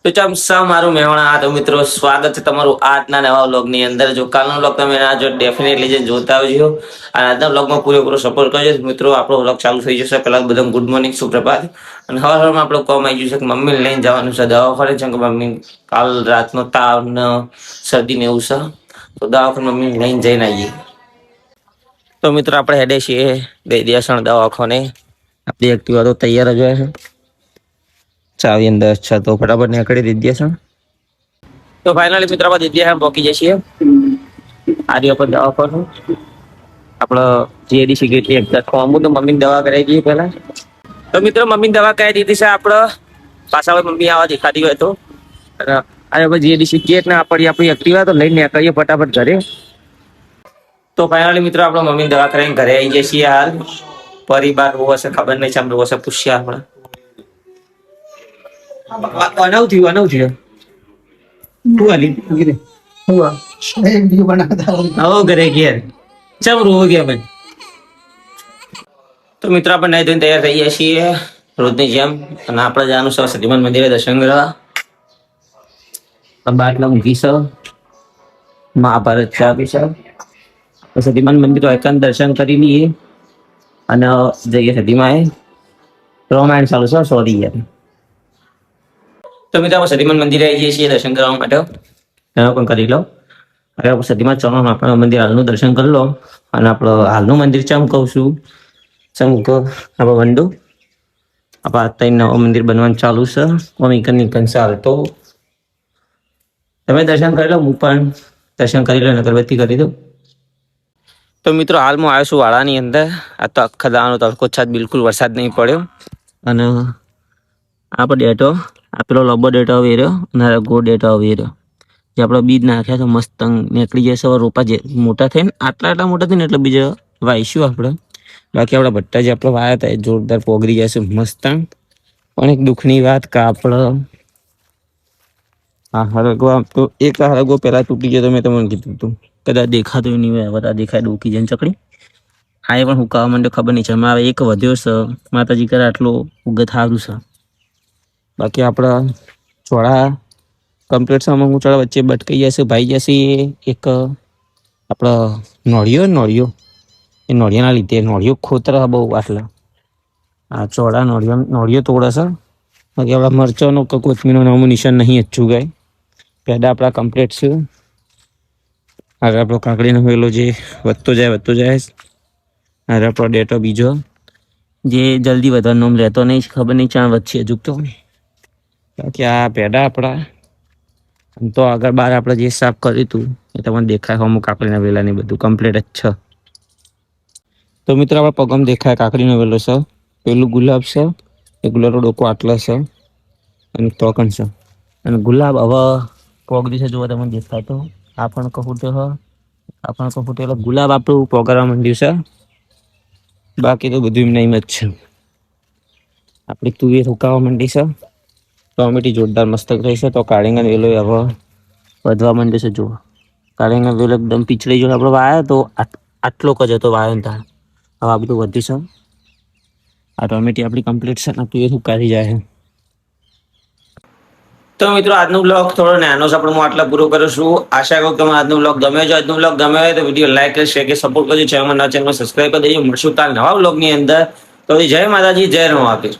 તો ચમસા મારું મહેણા તો મિત્રો સ્વાગત છે તમારું આજના નવા વ્લોગની અંદર. જો કાલનો વ્લોગ તમે ના જો ડેફિનેટલી જે જોતા આવજો અને આજના વ્લોગમાં પૂરેપૂરો સપોર્ટ કરજો મિત્રો. આપણો વ્લોગ ચાલુ થઈ જશે. પહેલા બધા ગુડ મોર્નિંગ, સુપ્રભાત. અને હવારમાં આપણું કોમ આવી ગયું છે કે મમ્મીને લઈને જવાનું છે દવાખાને, છે કે મમ્મી કાલ રાતનો તાવ ને શરદી ને એવું છે, તો દવાખાને મમ્મીને લઈને જઈને આવીએ. તો મિત્રો આપણે હેડે છીએ દેડિયાસણ દવાખાને. આપણી એક્ટિવા તો તૈયાર જ હોય છે, ચાવી અંદર છે, તો ફટાફટ નીકળી દીધી છે. તો ફાઇનલી મિત્રો આપણે દીદી પહોંચી જઈએ છીએ આર્ય પર દવાખાનું. આપણે જીએડીસી ગેટની એક્ઝેક્ટ તો મમ્મીની દવા કરાવી દઈએ પહેલા. તો મિત્રો મમ્મીની દવા કરાવી દીધી છે આપણે. પાછા હવે મમ્મી આવા દેખાતી હોય તો હવે જીએડીસી ગેટ ને આપણી એક્ટિવા તો લઈને નીકળીએ ફટાફટ ઘરે. તો ફાઇનલી મિત્રો આપણે મમ્મીની દવા કરાવીને ઘરે આવી જઈએ છીએ. હાલ પરિવાર બહુ હશે ખબર નહીં, સાંભળો હશે પૂછ્યા આપણે. અનવ થયું તું આલી ઘરે ઘેર ચમ રો ગયા ભાઈ. તો મિત્રો આપણે નહીં ધોઈને તૈયાર થઈ ગયા છીએ રોજની જેમ, અને આપણે જવાનું છે સતીમાન મંદિરે દર્શન કરવા. બાટલા મૂકી છે, મહાભારત છે આપી છે. સતીમાન મંદિર એકાંત દર્શન કરી લઈએ અને જઈએ સતીમાએ. રોમાયણ ચાલુ છે, સોરી યાર. તો મિત્રો આપણે સતીમાન મંદિરે આવી જઈએ છીએ દર્શન કરવા માટે. એનો પણ કરી લો. હવે આપણે સતીમાન ચાલો આપણે મંદિર હાલનું દર્શન કરી લો. અને આપણે હાલનું મંદિર ચમ કહું છું, ચમ કહો આપણે વંડુ આપણે અત્યારે નવું મંદિર બનવાનું ચાલુ છે. નિકન ચાલ તો તમે દર્શન કરી લો, હું પણ દર્શન કરી લો, અગરબત્તી કરી દઉં. તો મિત્રો હાલ હું આવ્યો છું વાડાની અંદર. આ તો આખા દાવાનો તડકો છાત, બિલકુલ વરસાદ નહીં પડ્યો. અને આપણે ડેટો પેલો લંબો ડેટો આવી રહ્યો અને ગોળ ડેટો આવી રહ્યો. જે આપણે બીજ નાખ્યા તો મસ્ત નીકળી જશે. હવે રોપા જે મોટા થઈને આટલા મોટા થઈને એટલે બીજા વાવીશું આપણે. બાકી આપણા ભટ્ટા જે આપણે વાયા હતા એ જોરદાર પોગરી જશે મસ્ત. પણ એક દુઃખની વાત કે આપણે હરગવો તો એક હરગવો પહેલાં તૂટી ગયો તો મેં તમને કીધું હતું, કદાચ દેખાતું નહીં હોય. બધા દેખાય ડોકી જઈને ચકડી આ એ પણ હુકાવા માંડ્યો, ખબર નહીં છે. મારે એક વધ્યો છે, માતાજી કરે આટલો ઉગત સારું છે. બાકી આપણા ચોળા કમ્પ્લીટ છે. અમુક ચોળા વચ્ચે બટકાઈ જશે, ભાઈ જશે. એક આપણો નોળિયો એ નોળિયાના લીધે નોળિયો ખોતરા બહુ આટલા આ ચોળા નોળિયો તોડે છે. બાકી આપણા મરચાંનો કે કોથમીરનો નામું નિશાન નહીં અચ્છું ગાય. પેડા આપણા કમ્પ્લીટ છે. આગળ આપણો કાકડીનો વેલો જે વધતો જાય. આગળ આપણો ડેટો બીજો જે જલ્દી વધવાનો રહેતો નહીં, ખબર નહીં ચાણ વધશે હજુ તો. બાકી આ પેડા આપણા તો આગળ બાર આપણે જે સાફ કર્યું હતું એ તમને દેખાય. અમુક કાકડીના વેલાની બધું કમ્પ્લીટ જ છે. તો મિત્રો આપણા પગમ દેખાય કાકડીનો વેલો છે, પેલું ગુલાબ છે. એ ગુલાબનો ડોકો આટલો છે અને તોકન છે. અને ગુલાબ હવે પોગરી છે, જોવા તમને દેખાય તો આ પણ કફૂટે એટલે ગુલાબ આપણું પોગારવા માંડ્યું છે. બાકી તો બધું એમ જ છે. આપણી તુવેર હુકાવા માંડી છે. ટોમેટી જોરદાર મસ્ત રહી છે. તો કાળીંગા વેલો હવે વધવા માંડ્યો છે. જુઓ કાળીંગા વેલો એકદમ પીછળી જો આપણે વાયો તો આટલો જ હતો વાયો ને ત્યાં. હવે આ બધું વધ્યું છે. આ ટોમેટી આપણી કમ્પ્લીટ છે ને તુવેર હુકાઈ જાય. તો મિત્રો આજનો બ્લોગ થોડો નાનો છે, પણ હું આટલા પૂરો કરું છું. આશા કરું કે આજનો બ્લોગ ગમે છે. આજનો બ્લોગ ગમે હોય તો વિડીયો લાઈક કરી, શેર કે સપોર્ટ કરજો. ચેનલ સબસ્ક્રાઈબ કરી દેજો. મળશું કાલ નવા બ્લોગની અંદર. તો જય માતાજી, જય રમાપીર.